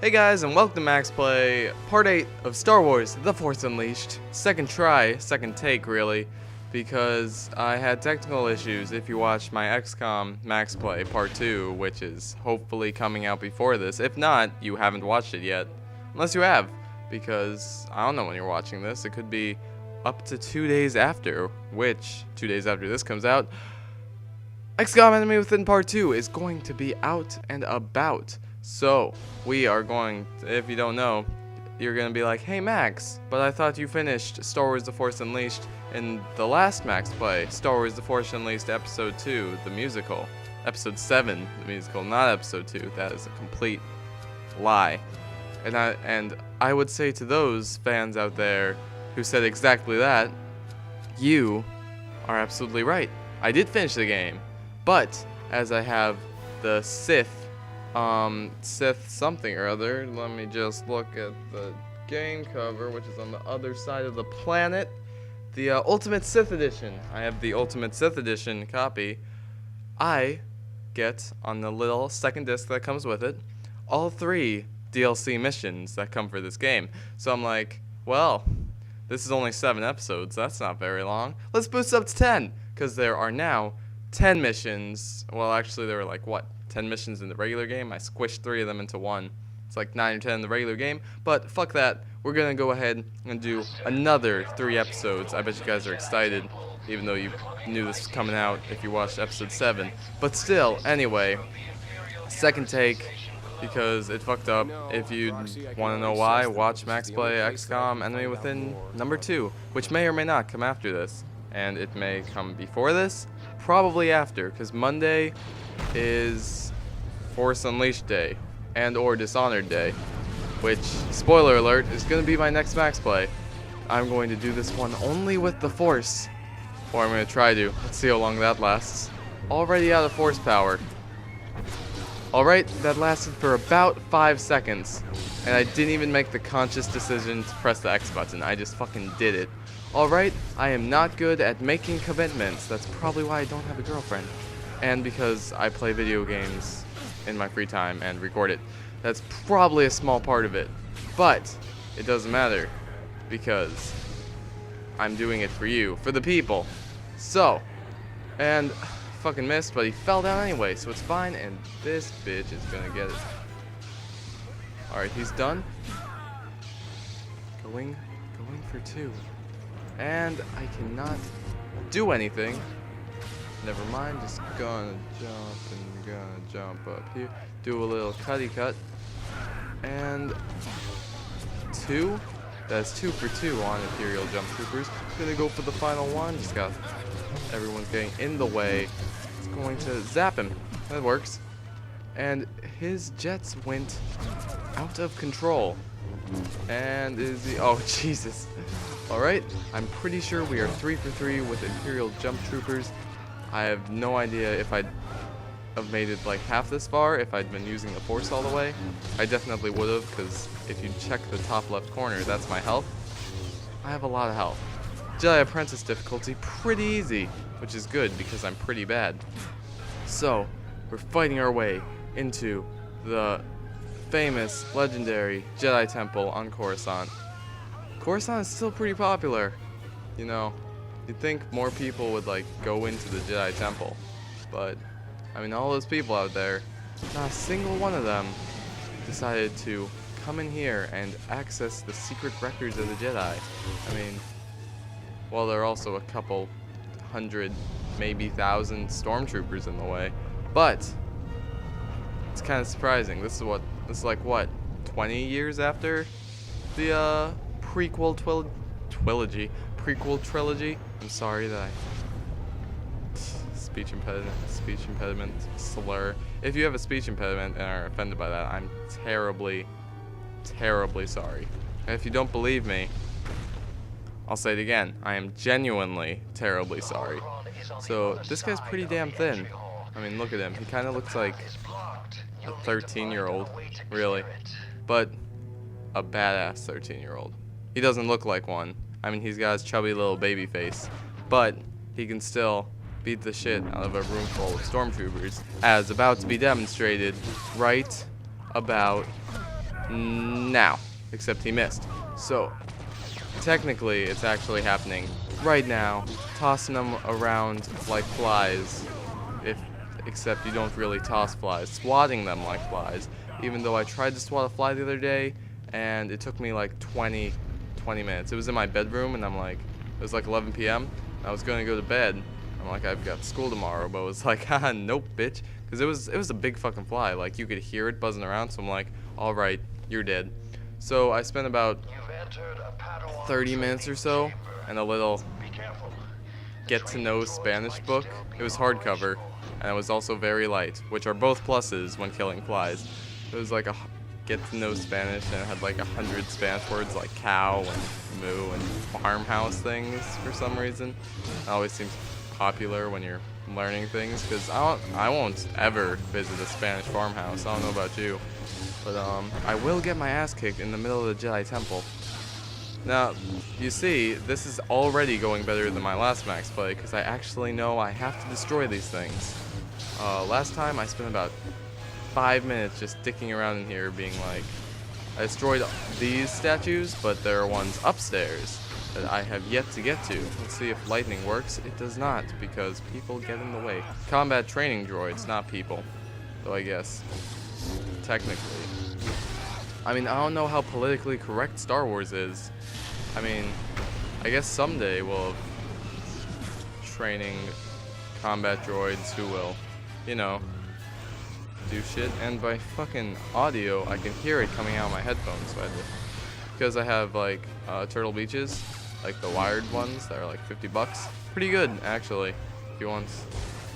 Hey guys, and welcome to MaxPlay, Part 8 of Star Wars The Force Unleashed. Second try, second take really, because I had technical issues. If you watched my XCOM MaxPlay Part 2, which is hopefully coming out before this. If not, you haven't watched it yet. Unless you have, because I don't know when you're watching this. It could be up to 2 days after, which, 2 days after this comes out, XCOM Enemy Within Part 2 is going to be out and about. So, we are going, if you don't know, you're going to be like, hey Max, but I thought you finished Star Wars The Force Unleashed in the last Max Play, Star Wars The Force Unleashed Episode 2, the musical. Episode 7, the musical, not Episode 2. That is a complete lie. And I would say to those fans out there who said exactly that, you are absolutely right. I did finish the game, but as I have the Sith something or other. Let me just look at the game cover, which is on the other side of the planet. The Ultimate Sith Edition. I have the Ultimate Sith Edition copy. I get, on the little second disc that comes with it, all 3 DLC missions that come for this game. So I'm like, well, this is only 7 episodes. That's not very long. Let's boost up to 10, because there are now 10 missions. Well, actually, there were like, what? 10 missions in the regular game. I squished 3 of them into 1. It's like 9 or 10 in the regular game, but fuck that. We're gonna go ahead and do another 3 episodes. I bet you guys are excited, even though you knew this was coming out if you watched episode 7. But still, anyway, second take, because it fucked up. If you want to know why, watch Max Play XCOM Enemy Within number 2, which may or may not come after this. And it may come before this, probably after, because Monday is Force Unleashed Day and or Dishonored Day, which, spoiler alert, is going to be my next Max Play. I'm going to do this one only with the Force, or I'm going to try to. Let's see how long that lasts. Already out of Force power. Alright, that lasted for about 5 seconds, and I didn't even make the conscious decision to press the X button. I just fucking did it. Alright, I am not good at making commitments. That's probably why I don't have a girlfriend. And because I play video games in my free time and record it. That's probably a small part of it. But it doesn't matter, because I'm doing it for you, for the people. So, and fucking missed, but he fell down anyway, so it's fine, and this bitch is gonna get it. Alright, he's done. Going for 2. And I cannot do anything. Never mind, just gonna jump up here. Do a little cutty cut. And 2. That's 2 for 2 on Imperial Jump Troopers. Gonna go for the final one. Just got everyone's getting in the way. It's going to zap him. That works. And his jets went out of control. And is he? Oh Jesus. Alright, I'm pretty sure we are 3 for 3 with Imperial Jump Troopers. I have no idea if I'd have made it like half this far if I'd been using the Force all the way. I definitely would have, because if you check the top left corner, that's my health. I have a lot of health. Jedi Apprentice difficulty, pretty easy, which is good because I'm pretty bad. So, we're fighting our way into the famous, legendary Jedi Temple on Coruscant. Coruscant is still pretty popular, you know. You'd think more people would like go into the Jedi Temple, but I mean, all those people out there, not a single one of them decided to come in here and access the secret records of the Jedi. I mean, well, there are also a couple 100, maybe 1,000 stormtroopers in the way, but it's kind of surprising. This is like what, 20 years after the prequel trilogy. I'm sorry that I speech impediment slur. If you have a speech impediment and are offended by that, I'm terribly sorry. And if you don't believe me, I'll say it again. I am genuinely terribly sorry. So this guy's pretty damn thin. I mean, look at him. He kind of looks like a 13-year-old, really, but a badass 13-year-old. He doesn't look like one. I mean, he's got his chubby little baby face, but he can still beat the shit out of a room full of stormtroopers, as about to be demonstrated right about now. Except he missed. So, technically, it's actually happening right now. Tossing them around like flies. Except you don't really toss flies. Swatting them like flies. Even though I tried to swat a fly the other day, and it took me like 20 minutes. It was in my bedroom, and it was like 11 p.m. I was going to go to bed. I'm like, I've got school tomorrow, but it was like, haha, nope, bitch. Because it was a big fucking fly. Like, you could hear it buzzing around, so I'm like, alright, you're dead. So I spent about 30 minutes or so in a little get-to-know Spanish book. It was hardcover, and it was also very light, which are both pluses when killing flies. It was like a get-to-know Spanish, and it had like 100 Spanish words like cow and moo and farmhouse things for some reason. It always seems popular when you're learning things, because I won't ever visit a Spanish farmhouse. I don't know about you, but I will get my ass kicked in the middle of the Jedi Temple. Now, you see, this is already going better than my last MaxPlay, because I actually know I have to destroy these things. Last time I spent about 5 minutes just sticking around in here being like, I destroyed these statues, but there are ones upstairs that I have yet to get to. Let's see if lightning works. It does not, because people get in the way. Combat training droids, not people. Though I guess, technically. I mean, I don't know how politically correct Star Wars is. I mean, I guess someday we'll have training combat droids who will, you know, do shit. And by fucking audio, I can hear it coming out of my headphones. So because I have like Turtle Beaches, like the wired ones that are like $50. Pretty good, actually, if you want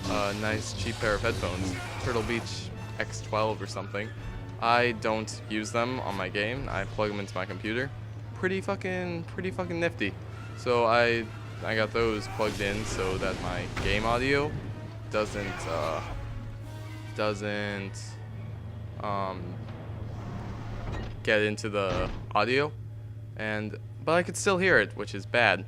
a nice cheap pair of headphones. Turtle Beach X12 or something. I don't use them on my game. I plug them into my computer. Pretty fucking nifty. So I got those plugged in so that my game audio doesn't get into the audio, but I could still hear it, which is bad.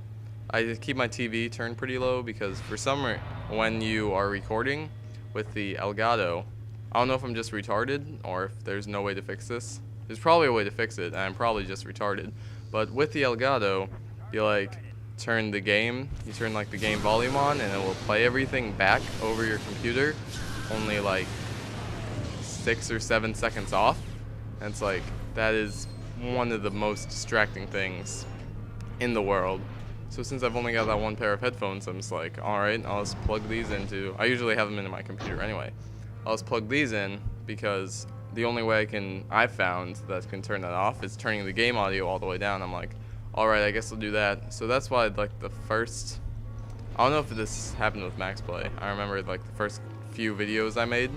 I keep my TV turned pretty low because for some reason, when you are recording with the Elgato, I don't know if I'm just retarded or if there's no way to fix this. There's probably a way to fix it, and I'm probably just retarded. But with the Elgato, you like turn the game, you turn like the game volume on, and it will play everything back over your computer, only like 6 or 7 seconds off. And it's like, that is one of the most distracting things in the world. So since I've only got that one pair of headphones, I'm just like, alright, I'll just plug these into, I usually have them into my computer anyway. I'll just plug these in because the only way I've found that can turn that off is turning the game audio all the way down. I'm like, alright, I guess I'll do that. So that's why like the first, I don't know if this happened with MaxPlay. I remember like the first few videos I made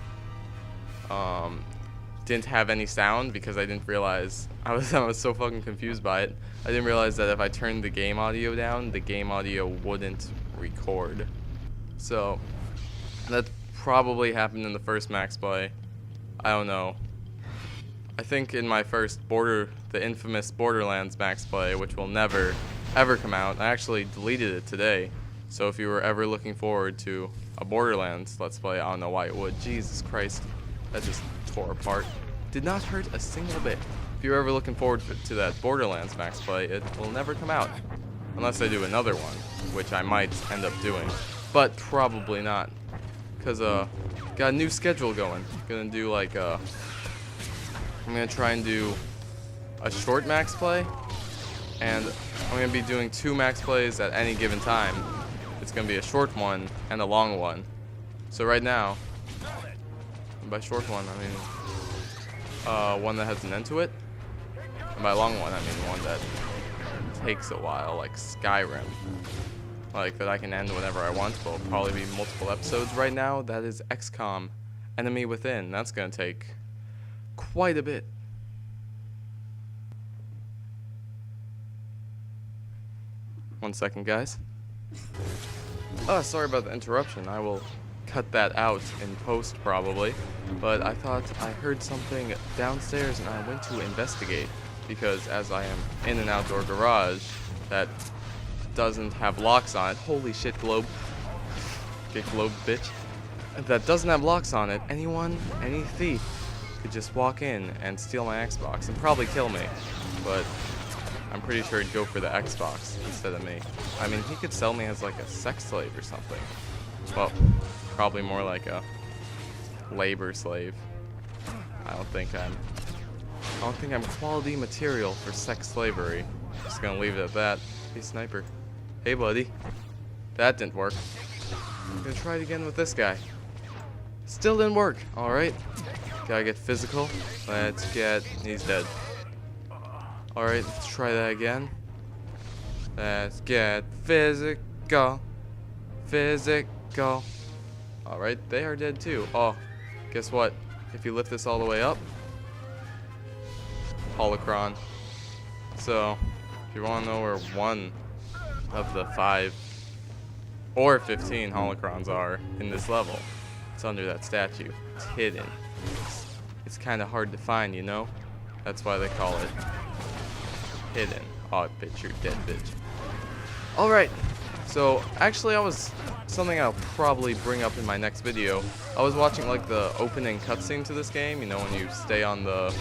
didn't have any sound because I didn't realize, I was so fucking confused by it. I didn't realize that if I turned the game audio down, the game audio wouldn't record. So that probably happened in the first MaxPlay. I don't know. I think in my first the infamous Borderlands MaxPlay, which will never ever come out, I actually deleted it today. So if you were ever looking forward to a Borderlands Let's Play, I don't know why it would. Jesus Christ, that just tore apart. Did not hurt a single bit. If you're ever looking forward to that Borderlands Play, it will never come out. Unless I do another one, which I might end up doing. But probably not. Because, got a new schedule going. Gonna do like, I'm gonna try and do a short Play. And I'm gonna be doing 2 Plays at any given time. It's gonna be a short one and a long one. So right now, by short one, I mean one that has an end to it. And by long one, I mean one that takes a while, like Skyrim. Like that I can end whenever I want. Will probably be multiple episodes right now. That is XCOM, Enemy Within. That's gonna take quite a bit. One second, guys. Oh, sorry about the interruption. I will cut that out in post probably, but I thought I heard something downstairs and I went to investigate because as I am in an outdoor garage that doesn't have locks on it, holy shit, globe, get globe, bitch, that doesn't have locks on it, any thief could just walk in and steal my Xbox and probably kill me. But I'm pretty sure he'd go for the Xbox instead of me. I mean, he could sell me as like a sex slave or something. Well, probably more like a labor slave. I don't think I'm quality material for sex slavery. Just gonna leave it at that. Hey, sniper. Hey, buddy. That didn't work. I'm gonna try it again with this guy. Still didn't work. Alright. Gotta get physical. He's dead. Alright, let's try that again. Let's get physical. Physical. Alright, they are dead too. Oh, guess what? If you lift this all the way up, holocron. So, if you want to know where one of the 5 or 15 holocrons are in this level, it's under that statue. It's hidden. It's kind of hard to find, you know? That's why they call it hidden. Oh, bitch, you're dead, bitch. Alright, so actually something I'll probably bring up in my next video. I was watching like the opening cutscene to this game, you know, when you stay on the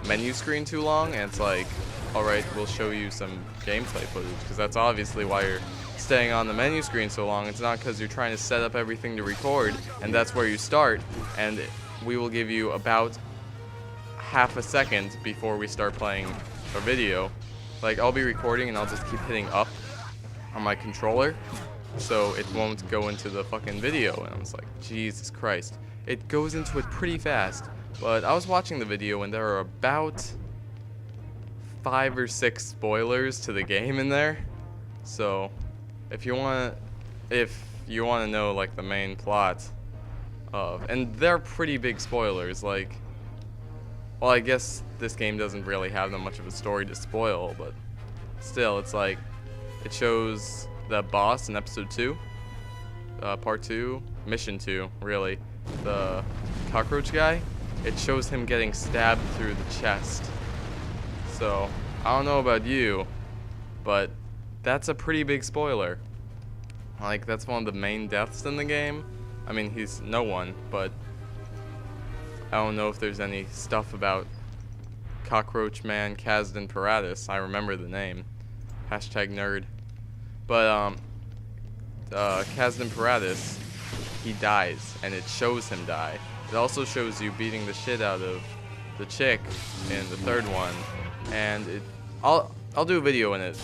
menu screen too long, and it's like, alright, we'll show you some gameplay footage, because that's obviously why you're staying on the menu screen so long. It's not because you're trying to set up everything to record, and that's where you start, and we will give you about half a second before we start playing a video. Like, I'll be recording and I'll just keep hitting up on my controller so it won't go into the fucking video, and I'm just like, Jesus Christ. It goes into it pretty fast, but I was watching the video and there are about 5 or 6 spoilers to the game in there. So if you want to know like the main plot of, and they're pretty big spoilers, like, well, I guess this game doesn't really have that much of a story to spoil, but still, it's like, it shows the boss in episode 2, part 2, mission 2, really, the cockroach guy. It shows him getting stabbed through the chest. So, I don't know about you, but that's a pretty big spoiler. Like, that's one of the main deaths in the game. I mean, he's no one, but I don't know if there's any stuff about Cockroach Man Kazdan Paratus. I remember the name. Hashtag nerd. But, Kazdan Paratus, he dies, and it shows him die. It also shows you beating the shit out of the chick in the 3rd one, and I'll do a video in it.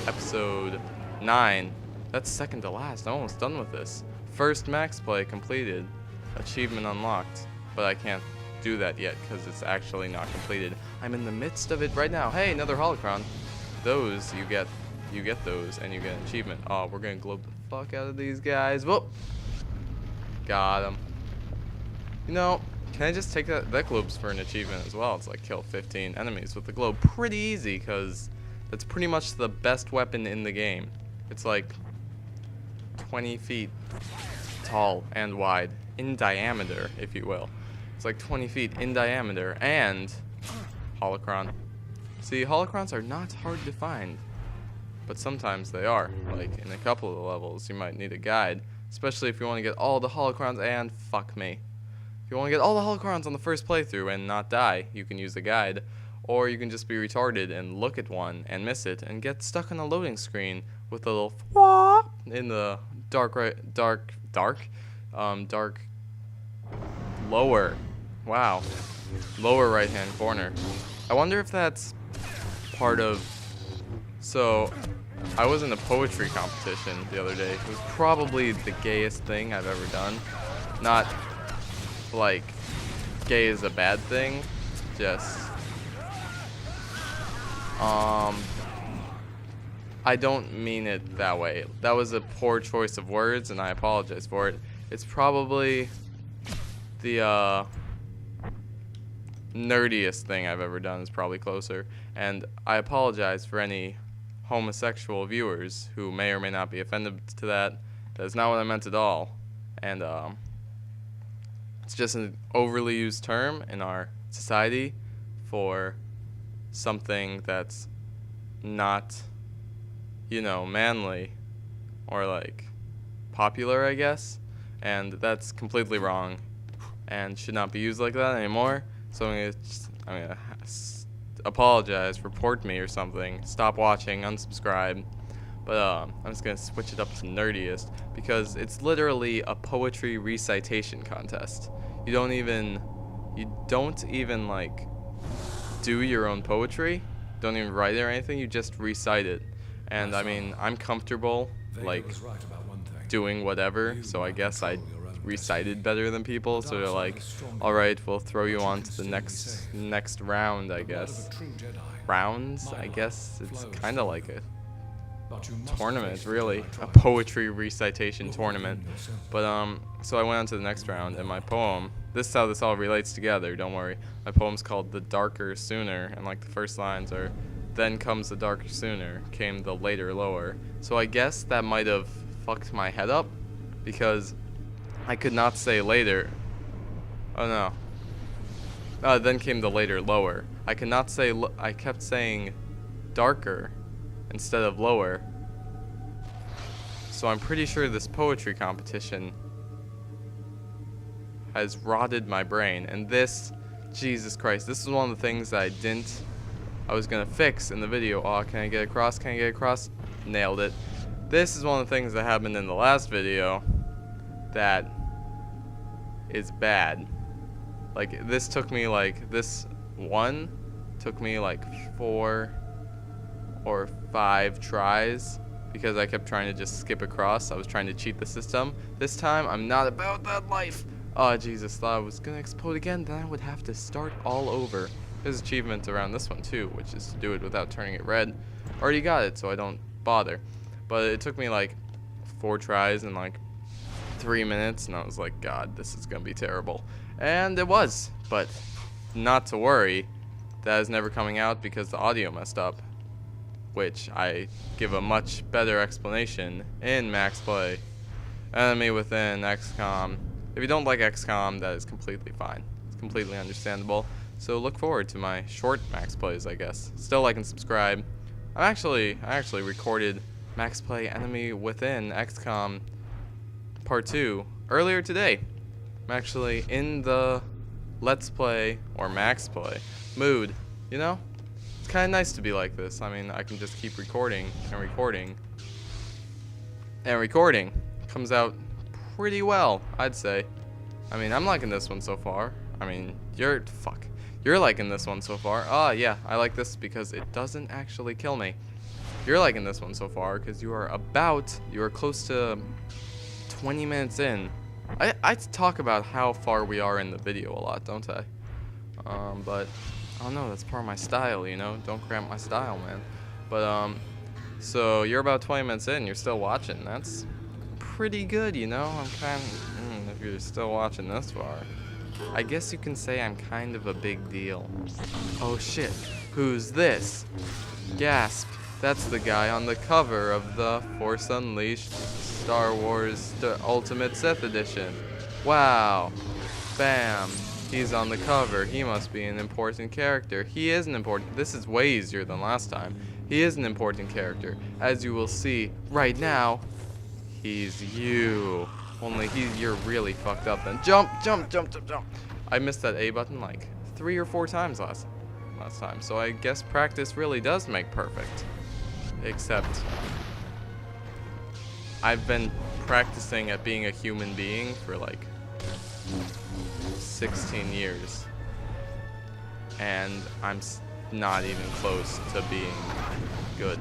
Episode 9. That's second to last. I'm almost done with this. First MaxPlay completed. Achievement unlocked. But I can't do that yet because it's actually not completed. I'm in the midst of it right now. Hey, another holocron. Those you get those and you get an achievement. Oh, we're gonna globe the fuck out of these guys. Whoop. Got him. You know, can I just take that globes for an achievement as well? It's like kill 15 enemies with the globe. Pretty easy, because that's pretty much the best weapon in the game. It's like 20 feet tall and wide, in diameter, if you will. It's like 20 feet in diameter, and holocron. See, holocrons are not hard to find, but sometimes they are. Like, in a couple of the levels, you might need a guide, especially if you want to get all the holocrons, and fuck me. If you want to get all the holocrons on the first playthrough and not die, you can use the guide, or you can just be retarded and look at one and miss it and get stuck on a loading screen with a little in the dark lower, wow, lower right hand corner. I wonder if that's part of, so I was in a poetry competition the other day. It was probably the gayest thing I've ever done. Not like gay is a bad thing, just I don't mean it that way. That was a poor choice of words, and I apologize for it. It's probably the nerdiest thing I've ever done, is probably closer. And I apologize for any homosexual viewers who may or may not be offended to that. That is not what I meant at all. And it's just an overly used term in our society for something that's not, you know, manly or like popular, I guess. And that's completely wrong and should not be used like that anymore. So I'm gonna apologize, report me or something, stop watching, unsubscribe. But I'm just gonna switch it up to nerdiest because it's literally a poetry recitation contest. You don't even like do your own poetry, don't even write it or anything. You just recite it. And I mean, I'm comfortable like doing whatever, so I guess I recited better than people. So they're like, all right, we'll throw you on to the next round, I guess. Rounds, I guess it's kind of like a tournament, really, a poetry recitation tournament. But so I went on to the next round, and my poem, this is how this all relates together, don't worry. My poem's called The Darker Sooner, and like the first lines are, then comes the darker sooner, came the later lower. So I guess that might have fucked my head up, because I could not say later. Oh no. Then came the later lower. I could not say, I kept saying darker instead of lower. So I'm pretty sure this poetry competition has rotted my brain. And this, Jesus Christ, this is one of the things that I was gonna fix in the video. Oh, can I get across? Can I get across? Nailed it. This is one of the things that happened in the last video that is bad. Like, this took me like, this one took me like 4 or 5 tries because I kept trying to just skip across. I was trying to cheat the system. This time, I'm not about that life. Oh, Jesus, thought I was gonna explode again, then I would have to start all over. There's achievements around this one too, which is to do it without turning it red. Already got it, so I don't bother. But it took me like 4 tries and like 3 minutes, and I was like, God, this is gonna be terrible. And it was, but not to worry. That is never coming out because the audio messed up, which I give a much better explanation in MaxPlay. Enemy within XCOM. If you don't like XCOM, that is completely fine. It's completely understandable. So look forward to my short MaxPlays, I guess. Still like and subscribe. I actually recorded MaxPlay Enemy Within XCOM Part 2 earlier today. I'm actually in the Let's Play or MaxPlay mood, you know? It's kind of nice to be like this. I mean, I can just keep recording and recording. And recording comes out pretty well, I'd say. I mean, I'm liking this one so far. I mean, you're liking this one so far. Ah, yeah, I like this because it doesn't actually kill me. You're liking this one so far because you are close to 20 minutes in. I talk about how far we are in the video a lot, don't I? But I don't know, that's part of my style, you know? Don't cramp my style, man. But, so you're about 20 minutes in, you're still watching. That's pretty good, you know? I'm kind of, if you're still watching this far, I guess you can say I'm kind of a big deal. Oh shit, who's this? Gasp, that's the guy on the cover of the Force Unleashed Star Wars Ultimate Sith Edition. Wow. Bam. He's on the cover. He must be an important character. He is an important... This is way easier than last time. He is an important character. As you will see right now, he's you. Only you're really fucked up then. Jump, jump, jump, jump, jump. I missed that A button like 3 or 4 times last time. So I guess practice really does make perfect. Except I've been practicing at being a human being for like 16 years. And I'm not even close to being good.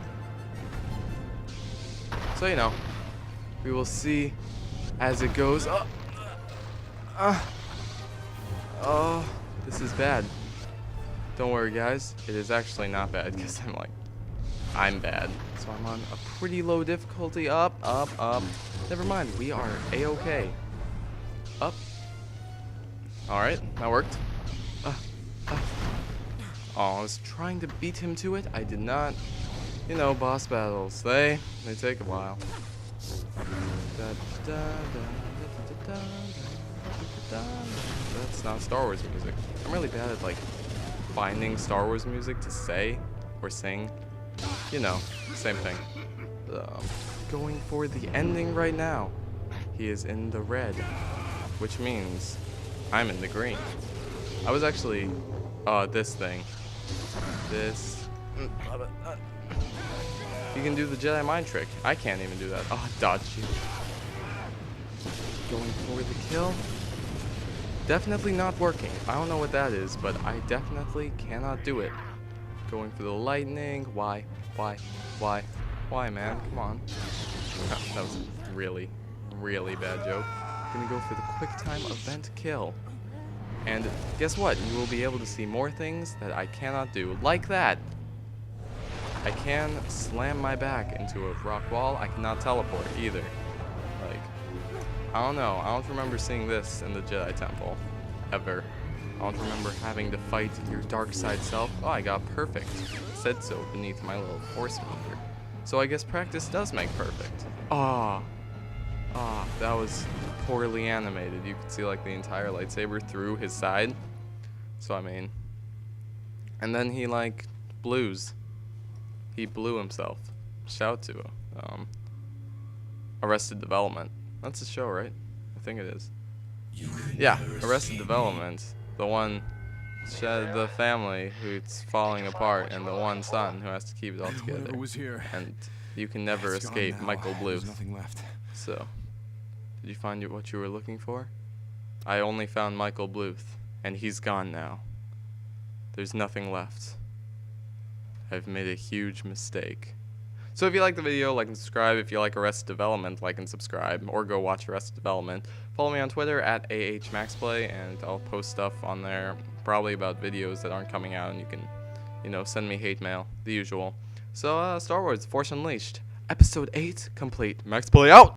So, you know, we will see as it goes. Oh, this is bad. Don't worry, guys. It is actually not bad because I'm bad. So I'm on a pretty low difficulty. Up, up, up. Never mind. We are A-okay. Up. Alright, that worked. Oh, I was trying to beat him to it. I did not. You know, boss battles. They take a while. That's not Star Wars music. I'm really bad at, like, finding Star Wars music to say or sing. You know, same thing. Going for the ending right now. He is in the red, which means I'm in the green. I was actually, this thing. This. You can do the Jedi mind trick. I can't even do that. Oh, dodge you. Going for the kill. Definitely not working. I don't know what that is, but I definitely cannot do it. Going for the lightning. Why? Why, man? Come on. That was a really, really bad joke. Gonna go for the quick time event kill. And guess what? You will be able to see more things that I cannot do. Like that. I can slam my back into a rock wall. I cannot teleport either. Like, I don't know. I don't remember seeing this in the Jedi Temple. Ever. I don't remember having to fight your dark side self. Oh, I got perfect. It said so beneath my little force meter. So I guess practice does make perfect. That was poorly animated. You could see like the entire lightsaber through his side. So I mean, and then he like blues. He blew himself. Shout to Arrested Development. That's a show, right? I think it is. Yeah, Arrested Development. The one, the family who's falling apart, and the one son who has to keep it all together. And you can never escape Michael Bluth. Nothing left. So, did you find what you were looking for? I only found Michael Bluth, and he's gone now. There's nothing left. I've made a huge mistake. So if you like the video, like and subscribe. If you like Arrested Development, like and subscribe, or go watch Arrested Development. Follow me on Twitter at @MaxPlay, and I'll post stuff on there, probably about videos that aren't coming out, and you can, send me hate mail, the usual. So, Star Wars: Force Unleashed, Episode 8 complete. MaxPlay out!